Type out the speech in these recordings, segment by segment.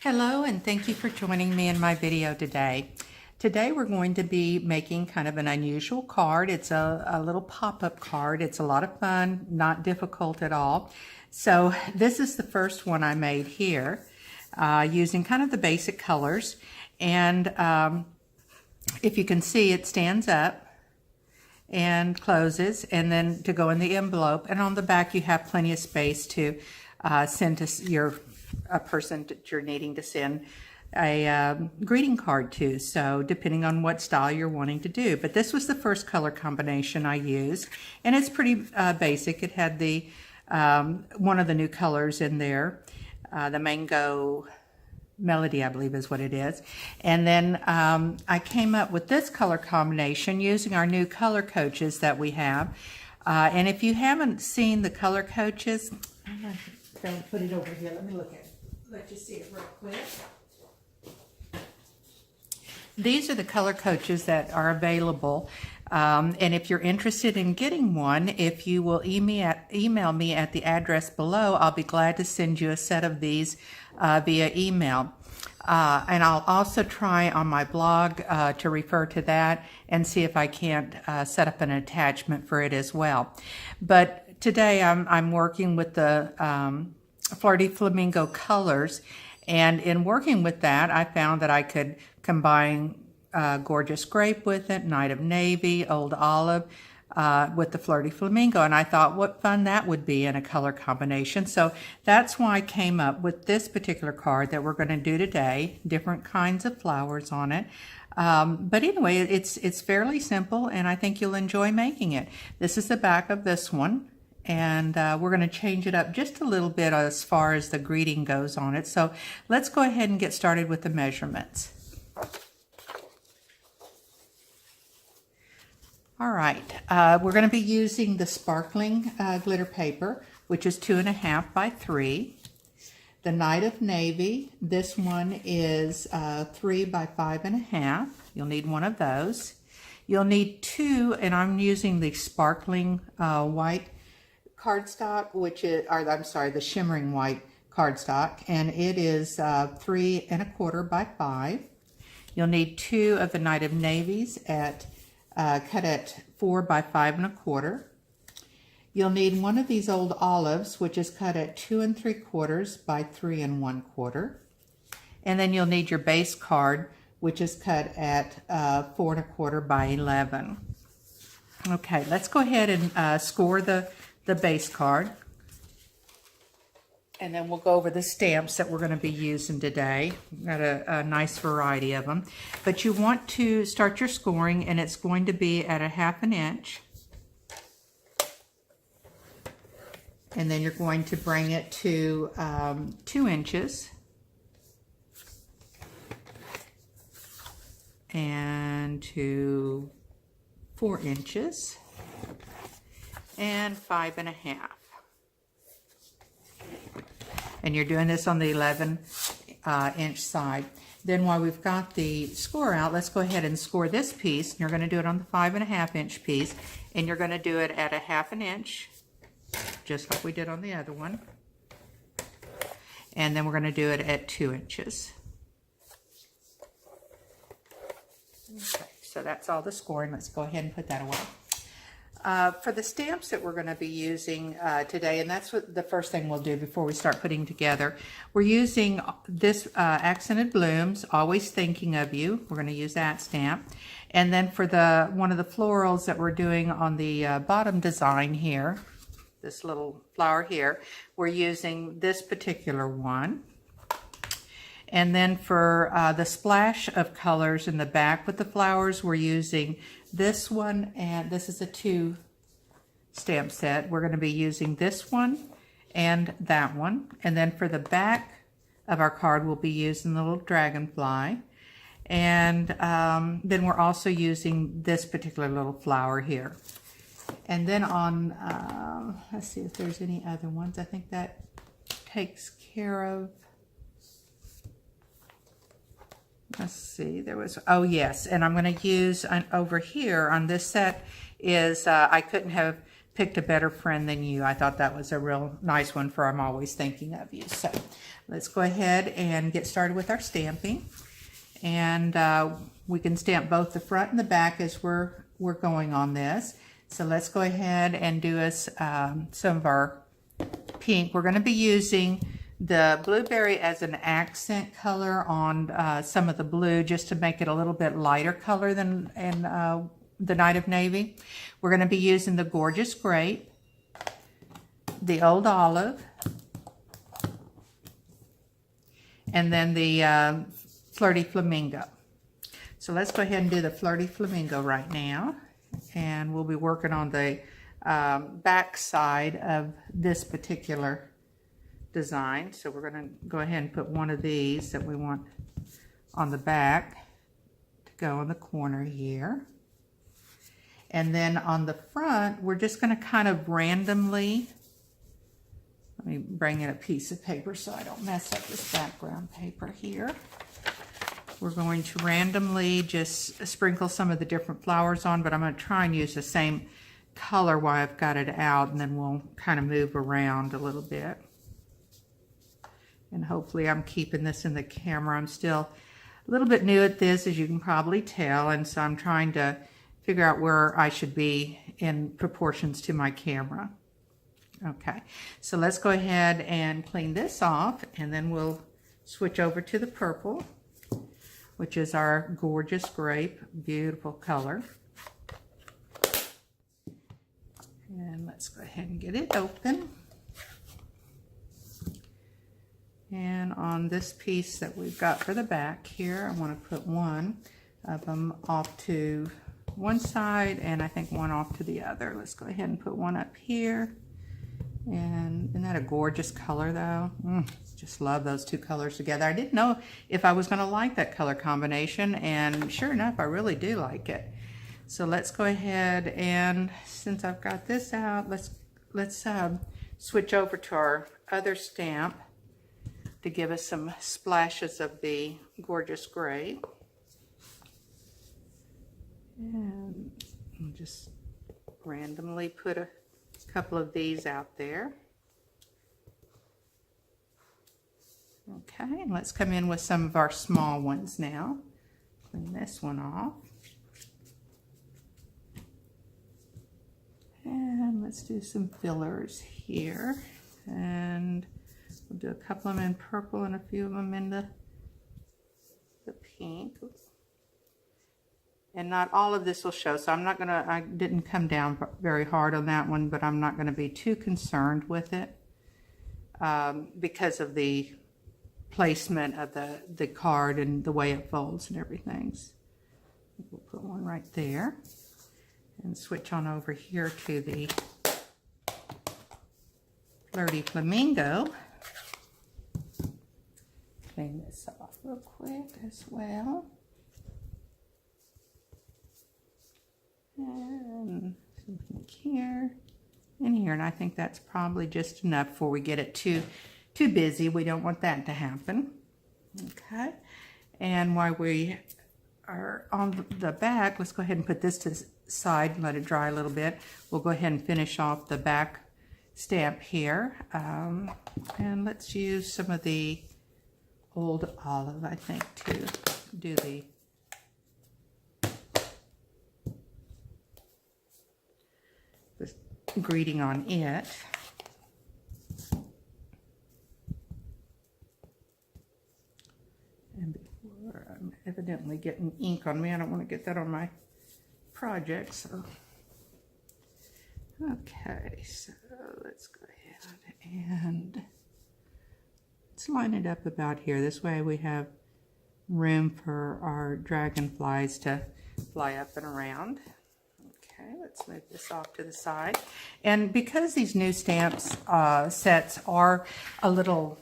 Hello, and thank you for joining me in my video today. Today we're going to be making kind of an unusual card. It's a little pop-up card. It's a lot of fun, not difficult at all. So this is the first one I made here using kind of the basic colors. And if you can see, it stands up and closes, and then to go in the envelope. And on the back you have plenty of space to send to a person that you're needing to send a greeting card to, so depending on what style you're wanting to do. But this was the first color combination I used, and it's pretty basic. It had the one of the new colors in there, the Mango Melody, I believe is what it is. And then I came up with this color combination using our new color coaches that we have. And if you haven't seen the color coaches, don't put it over here. Let me let you see it real quick. These are the color coaches that are available. And if you're interested in getting one, if you will email me at the address below, I'll be glad to send you a set of these via email. And I'll also try on my blog to refer to that and see if I can't set up an attachment for it as well. But today I'm working with the Flirty Flamingo colors, and in working with that I found that I could combine Gorgeous Grape with it, Night of Navy, Old Olive with the Flirty Flamingo, and I thought what fun that would be in a color combination. So that's why I came up with this particular card that we're going to do today, different kinds of flowers on it. But anyway, it's fairly simple, and I think you'll enjoy making it. This is the back of this one. And we're going to change it up just a little bit as far as the greeting goes on it. So let's go ahead and get started with the measurements. All right, we're going to be using the sparkling glitter paper, which is 2.5 by 3. The Night of Navy, this one is 3 by 5.5. You'll need one of those. You'll need 2, and I'm using the sparkling white cardstock, which is, or I'm sorry, the shimmering white cardstock, and it is 3.25 by 5. You'll need 2 of the Night of Navies at cut at 4 by 5.25. You'll need one of these Old Olives, which is cut at 2 3/4 by 3 1/4. And then you'll need your base card, which is cut at 4 1/4 by 11. Okay, let's go ahead and score the base card, and then we'll go over the stamps that we're going to be using today. We've got a nice variety of them, but you want to start your scoring, and it's going to be at 1/2 inch, and then you're going to bring it to 2 inches, and to 4 inches, and 5.5. And you're doing this on the 11 inch side. Then while we've got the score out, let's go ahead and score this piece. And you're going to do it on the 5.5 inch piece, and you're going to do it at 1/2 inch, just like we did on the other one. And then we're going to do it at 2 inches. Okay, so that's all the scoring. Let's go ahead and put that away. For the stamps that we're going to be using today, and that's what the first thing we'll do before we start putting together, we're using this Accented Blooms, Always Thinking of You. We're going to use that stamp. And then for one of the florals that we're doing on the bottom design here, this little flower here, we're using this particular one. And then for the splash of colors in the back with the flowers, we're using this one, and this is a 2 stamp set. We're going to be using this one and that one. And then for the back of our card, we'll be using the little dragonfly. And then we're also using this particular little flower here. And then on, let's see if there's any other ones. I think that takes care of. Let's see, there was, oh yes, and I'm going to use over here on this set is, I couldn't have picked a better friend than you. I thought that was a real nice one for I'm always thinking of you. So let's go ahead and get started with our stamping. And we can stamp both the front and the back as we're going on this. So let's go ahead and do us some of our pink. We're going to be using the blueberry as an accent color on some of the blue, just to make it a little bit lighter color than in the Night of Navy. We're going to be using the Gorgeous Grape, the Old Olive, and then the Flirty Flamingo. So let's go ahead and do the Flirty Flamingo right now, and we'll be working on the back side of this particular design. So we're going to go ahead and put one of these that we want on the back to go in the corner here. And then on the front, we're just going to kind of randomly, let me bring in a piece of paper so I don't mess up this background paper here. We're going to randomly just sprinkle some of the different flowers on, but I'm going to try and use the same color while I've got it out, and then we'll kind of move around a little bit. And hopefully I'm keeping this in the camera. I'm still a little bit new at this, as you can probably tell, and so I'm trying to figure out where I should be in proportions to my camera. Okay, so let's go ahead and clean this off, and then we'll switch over to the purple, which is our Gorgeous Grape. Beautiful color. And let's go ahead and get it open. And on this piece that we've got for the back here, I want to put one of them off to one side, and I think one off to the other. Let's go ahead and put one up here. And isn't that a gorgeous color though? Just love those two colors together. I didn't know if I was going to like that color combination, and sure enough, I really do like it. So let's go ahead, and since I've got this out, let's switch over to our other stamp to give us some splashes of the Gorgeous Grape. And I'll just randomly put a couple of these out there. Okay, and let's come in with some of our small ones now. Clean this one off. And let's do some fillers here. And we'll do a couple of them in purple and a few of them in the pink. And not all of this will show, so I didn't come down very hard on that one, but I'm not gonna be too concerned with it because of the placement of the card and the way it folds and everything. So we'll put one right there and switch on over here to the Flirty Flamingo. Clean this off real quick as well. And something here and here, and I think that's probably just enough before we get it too busy. We don't want that to happen. Okay, and while we are on the back, let's go ahead and put this to the side and let it dry a little bit. We'll go ahead and finish off the back stamp here, and let's use some of the Old Olive, I think, to do the greeting on it. And before I'm evidently getting ink on me, I don't want to get that on my project. So okay, so let's go ahead and let's line it up about here. This way we have room for our dragonflies to fly up and around. Okay, let's move this off to the side. And because these new stamps sets are a little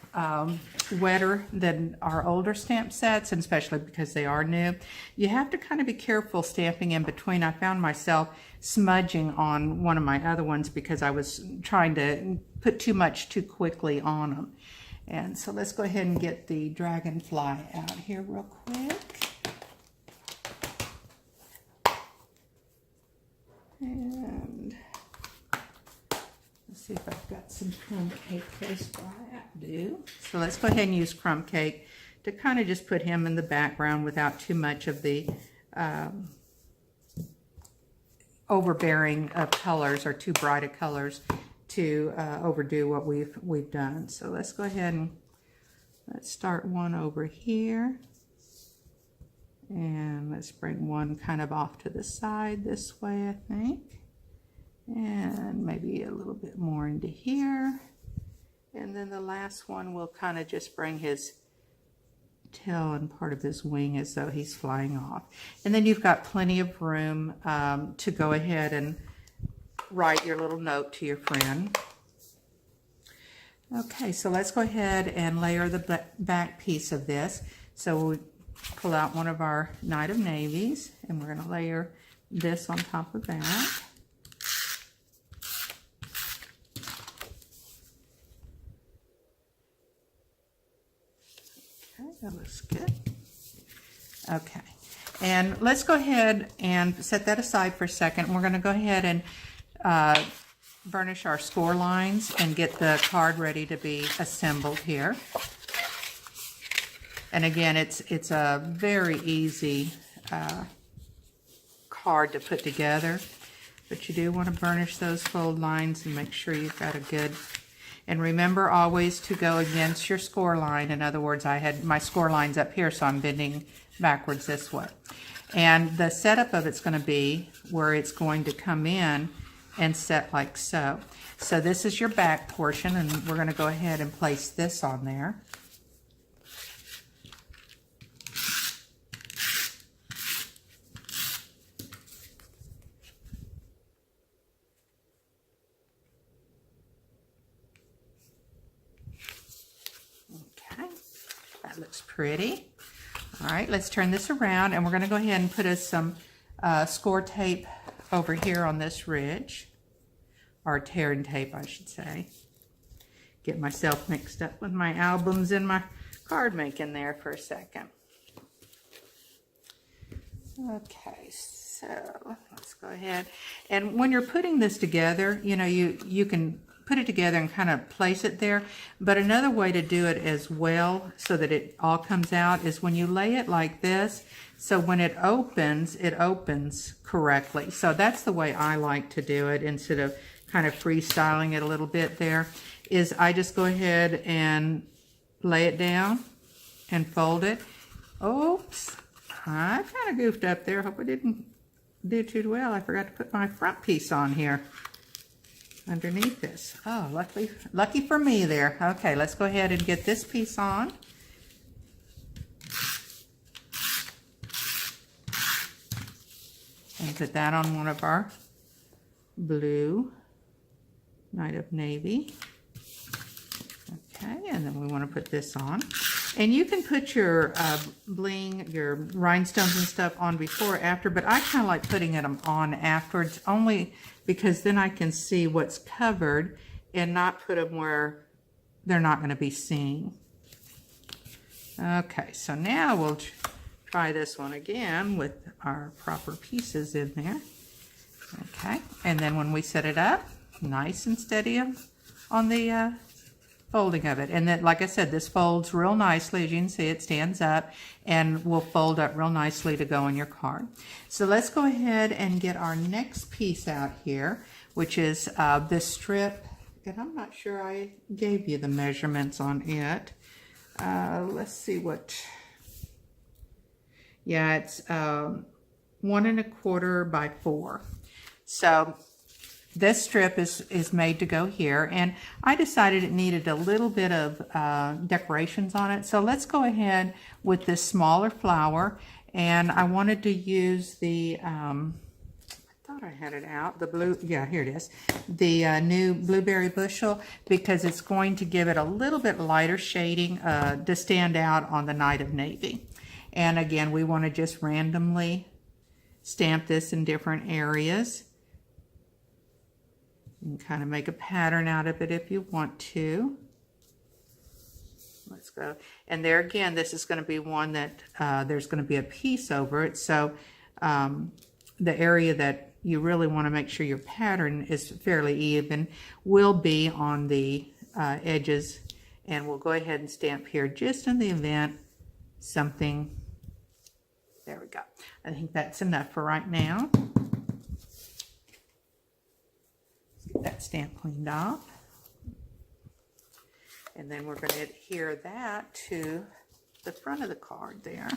wetter than our older stamp sets, and especially because they are new, you have to kind of be careful stamping in between. I found myself smudging on one of my other ones because I was trying to put too much too quickly on them. And so let's go ahead and get the dragonfly out here real quick. And see if I've got some crumb cake close by. I do. So let's go ahead and use crumb cake to kind of just put him in the background without too much of the overbearing of colors or too bright of colors to overdo what we've done. So let's go ahead and let's start one over here. And let's bring one kind of off to the side this way, I think. And maybe a little bit more into here. And then the last one will kind of just bring his tail and part of his wing as though he's flying off. And then you've got plenty of room to go ahead and write your little note to your friend. Okay, so let's go ahead and layer the back piece of this. So we'll pull out one of our Knight of Navies, and we're going to layer this on top of that. Okay, that looks good. Okay, and let's go ahead and set that aside for a second. We're going to go ahead and burnish our score lines and get the card ready to be assembled here. And again, it's a very easy card to put together, but you do want to burnish those fold lines and make sure you've got a good, and remember always to go against your score line. In other words, I had my score lines up here, so I'm bending backwards this way. And the setup of it's going to be where it's going to come in and set like so. So this is your back portion, and we're going to go ahead and place this on there. Okay, that looks pretty. All right, let's turn this around, and we're going to go ahead and put some score tape over here on this ridge, or tearing tape, I should say. Get myself mixed up with my albums and my card making there for a second. Okay, so let's go ahead. And when you're putting this together, you know, you can put it together and kind of place it there. But another way to do it as well, so that it all comes out, is when you lay it like this. So when it opens correctly. So that's the way I like to do it, instead of kind of freestyling it a little bit there, is I just go ahead and lay it down and fold it. Oops, I kind of goofed up there. Hope I didn't do too well. I forgot to put my front piece on here underneath this. Oh, lucky for me there. Okay, let's go ahead and get this piece on. And put that on one of our blue Knight of Navy. Okay, and then we want to put this on. And you can put your bling, your rhinestones and stuff on before or after, but I kind of like putting them on afterwards, only because then I can see what's covered and not put them where they're not going to be seen. Okay, so now we'll try this one again with our proper pieces in there. Okay, and then when we set it up, nice and steady on the folding of it. And then, like I said, this folds real nicely. As you can see, it stands up and will fold up real nicely to go on your card. So let's go ahead and get our next piece out here, which is this strip. And I'm not sure I gave you the measurements on it. Let's see what... Yeah, it's 1 1/4 by 4. So this strip is made to go here, and I decided it needed a little bit of decorations on it. So let's go ahead with this smaller flower, and I wanted to use the, I thought I had it out, the blue, yeah, here it is, the new blueberry bushel, because it's going to give it a little bit lighter shading to stand out on the Knight of Navy. And again, we want to just randomly stamp this in different areas. You can kind of make a pattern out of it if you want to. Let's go. And there again, this is going to be one that there's going to be a piece over it. So the area that you really want to make sure your pattern is fairly even, will be on the edges. And we'll go ahead and stamp here just in the event something, there we go. I think that's enough for right now. Let's get that stamp cleaned off. And then we're going to adhere that to the front of the card there.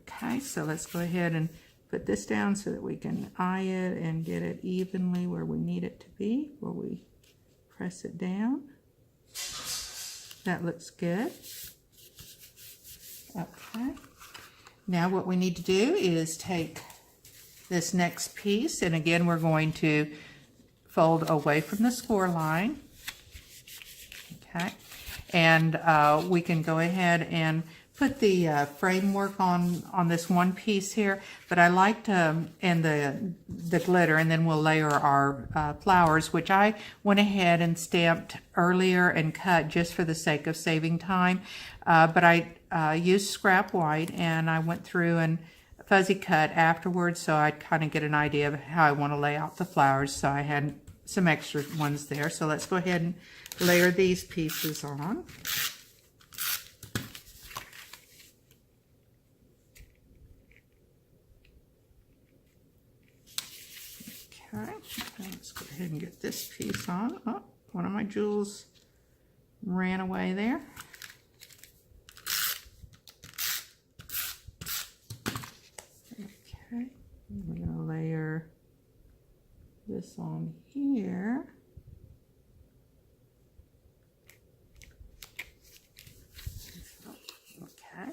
Okay, so let's go ahead and put this down so that we can eye it and get it evenly where we need it to be, where we press it down. That looks good. Okay. Now what we need to do is take this next piece, and again we're going to fold away from the score line. Okay. And we can go ahead and put the framework on this one piece here, but I like to, and the glitter, and then we'll layer our flowers, which I went ahead and stamped earlier and cut just for the sake of saving time. But I used scrap white, and I went through and fuzzy cut afterwards, so I'd kind of get an idea of how I want to lay out the flowers. So I had some extra ones there. So let's go ahead and layer these pieces on. Okay, let's go ahead and get this piece on. Oh, one of my jewels ran away there. Okay, we're going to layer this on here. Okay.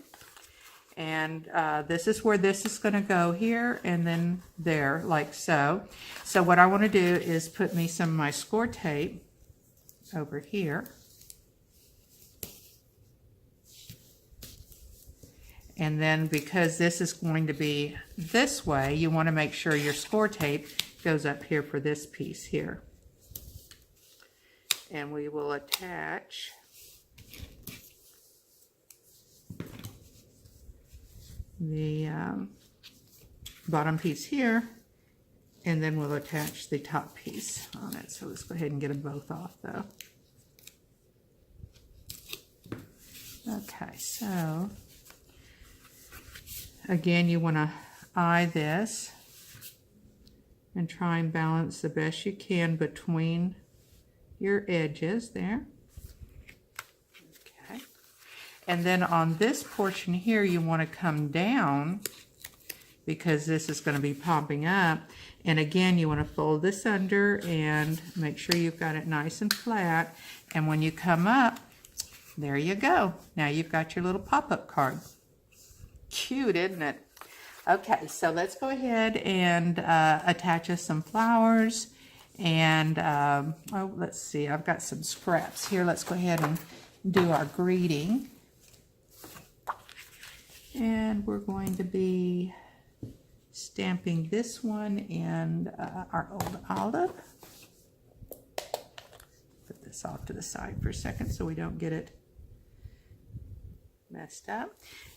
And this is where this is going to go here and then there, like so. So what I want to do is put me some of my score tape over here. And then because this is going to be this way, you want to make sure your score tape goes up here for this piece here. And we will attach the bottom piece here, and then we'll attach the top piece on it. So let's go ahead and get them both off though. Okay, so again, you want to eye this and try and balance the best you can between your edges there. Okay. And then on this portion here, you want to come down because this is going to be popping up. And again, you want to fold this under and make sure you've got it nice and flat. And when you come up, there you go. Now you've got your little pop-up card. Cute, isn't it? Okay, so let's go ahead and attach us some flowers. And, oh, let's see, I've got some scraps here. Let's go ahead and do our greeting. And we're going to be stamping this one and our old olive. Put this off to the side for a second so we don't get it messed up.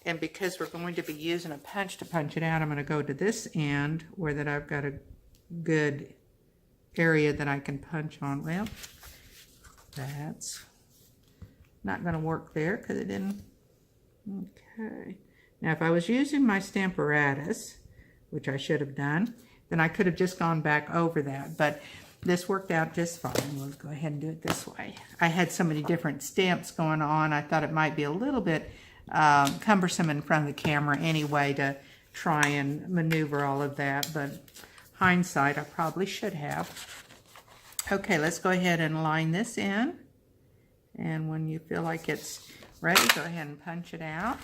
And because we're going to be using a punch to punch it out, I'm going to go to this end where that I've got a good area that I can punch on. Well, that's not going to work there because it didn't. Okay. Now if I was using my Stamparatus, which I should have done, then I could have just gone back over that. But this worked out just fine. We'll go ahead and do it this way. I had so many different stamps going on, I thought it might be a little bit cumbersome in front of the camera anyway to try and maneuver all of that, but hindsight, I probably should have. Okay, let's go ahead and line this in. And when you feel like it's ready, go ahead and punch it out.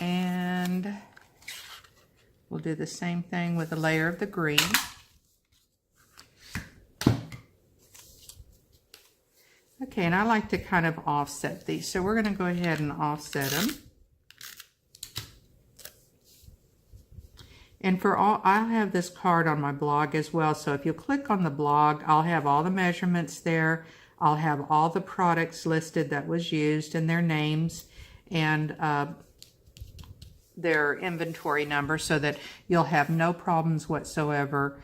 And we'll do the same thing with a layer of the green. Okay, and I like to kind of offset these. So we're going to go ahead and offset them. And for all, I'll have this card on my blog as well. So if you click on the blog, I'll have all the measurements there. I'll have all the products listed that was used and their names and their inventory number, so that you'll have no problems whatsoever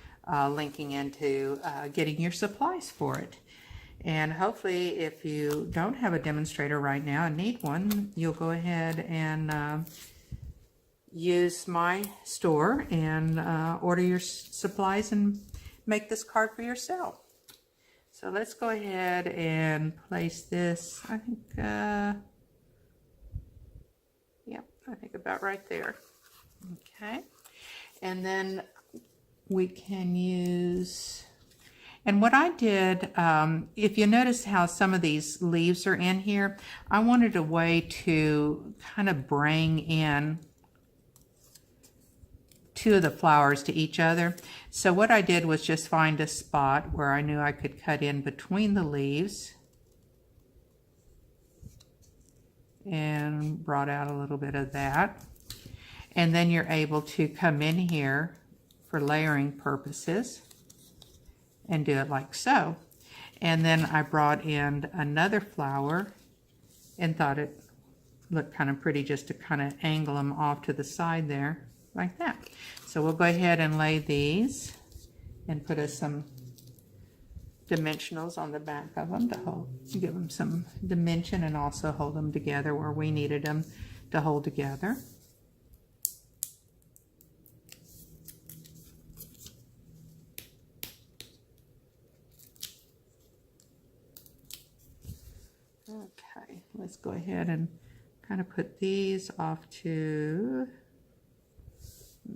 linking into getting your supplies for it. And hopefully, if you don't have a demonstrator right now and need one, you'll go ahead and use my store and order your supplies and make this card for yourself. So let's go ahead and place this, I think, yep, I think about right there. Okay, and then we can use, and what I did, if you notice how some of these leaves are in here, I wanted a way to kind of bring in two of the flowers to each other. So what I did was just find a spot where I knew I could cut in between the leaves and brought out a little bit of that. And then you're able to come in here for layering purposes and do it like so. And then I brought in another flower and thought it looked kind of pretty just to kind of angle them off to the side there like that. So we'll go ahead and lay these and put us some dimensionals on the back of them to hold, give them some dimension and also hold them together where we needed them to hold together. Okay, let's go ahead and kind of put these off to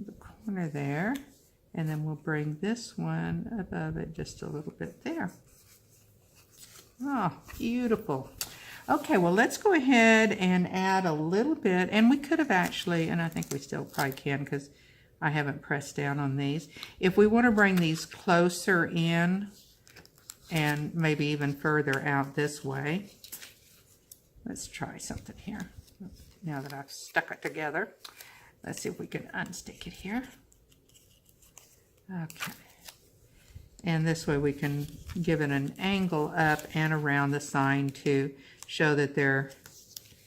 the corner there, and then we'll bring this one above it just a little bit there. Oh, beautiful. Okay, well, let's go ahead and add a little bit, and we could have actually, and I think we still probably can because I haven't pressed down on these. If we want to bring these closer in and maybe even further out this way, let's try something here. Now that I've stuck it together, let's see if we can unstick it here. Okay. And this way we can give it an angle up and around the sign to show that they're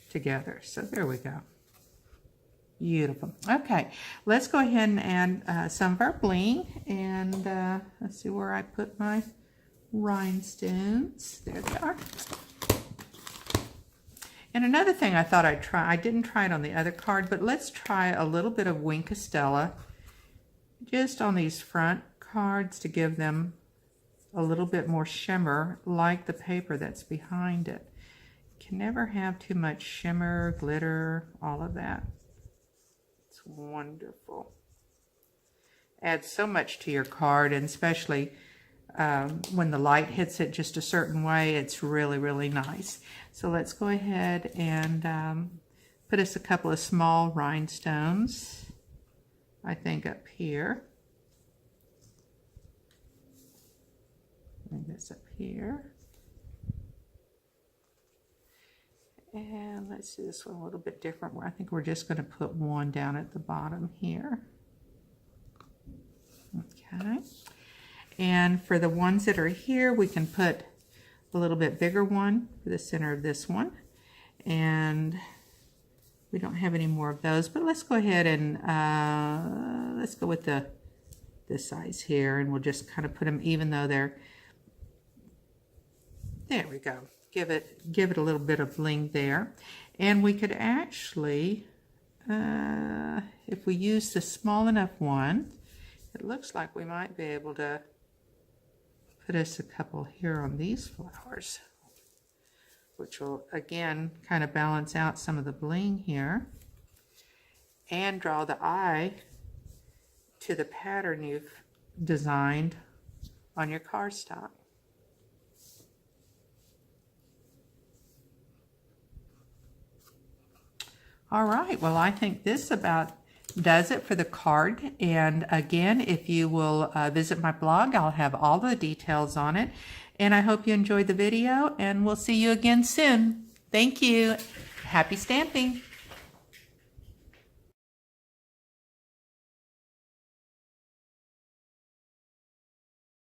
together. So there we go. Beautiful. Okay, let's go ahead and add some of our bling. And let's see where I put my rhinestones. There they are. And another thing I thought I'd try, I didn't try it on the other card, but let's try a little bit of Wink Castella just on these front cards to give them a little bit more shimmer, like the paper that's behind it. You can never have too much shimmer, glitter, all of that. It's wonderful. Adds so much to your card, and especially when the light hits it just a certain way, it's really, really nice. So let's go ahead and put us a couple of small rhinestones, I think up here. I think that's up here. And let's do this one a little bit different. I think we're just going to put one down at the bottom here. Okay. And for the ones that are here, we can put a little bit bigger one for the center of this one. And we don't have any more of those, but let's go ahead and let's go with this size here, and we'll just kind of put them even though they're, there we go. Give it a little bit of bling there. And we could actually, if we use the small enough one, it looks like we might be able to put us a couple here on these flowers, which will again kind of balance out some of the bling here and draw the eye to the pattern you've designed on your cardstock. All right, well, I think this about does it for the card. And again, if you will visit my blog, I'll have all the details on it. And I hope you enjoyed the video, and we'll see you again soon. Thank you. Happy stamping.